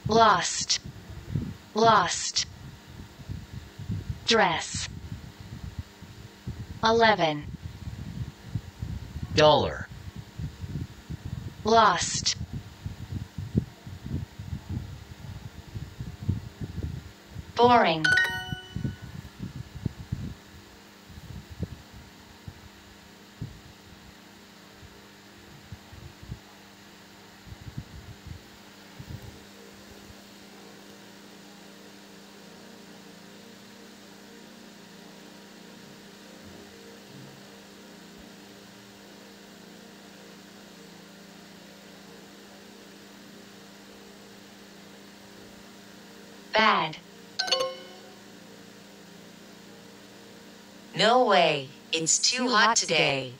lost, lost. Dress. 11. dollar, Lost. Boring. Bad. No way, it's too hot today.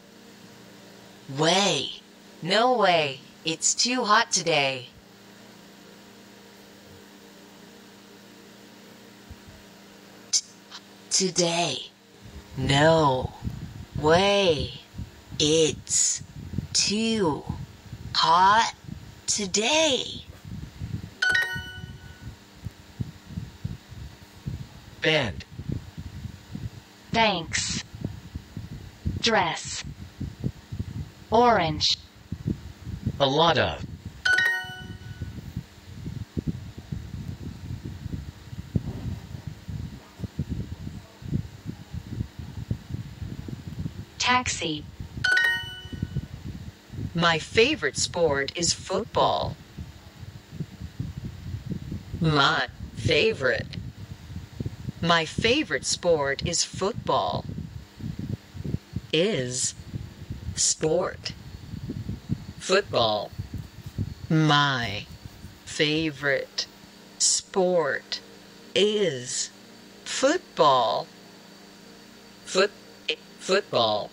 Way. No way, it's too hot today. Today. No way, it's too hot today. band, Thanks. Dress. Orange. a lot of, Taxi. My favorite sport is football. My favorite. My favorite sport is football. Is sport. Football. My favorite sport is football. Football.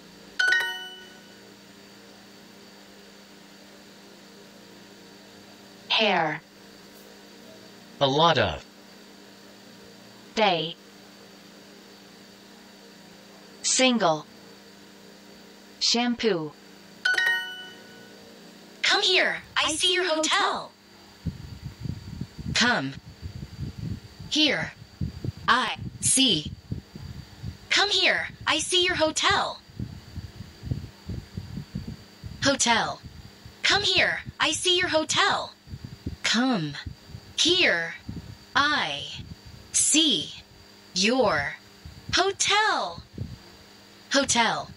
Hair. a lot of, Day. Single. Shampoo. Come here. I see your hotel. Come. Here. I see. Come here. I see your hotel. Hotel. Come here. I see your hotel. Come. Here. I see your hotel. Hotel.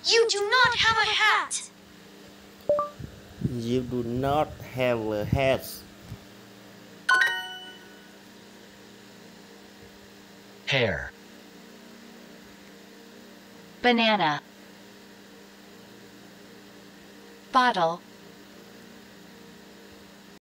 You do not have a hat. You do not have a hat. hair, Banana. Bottle.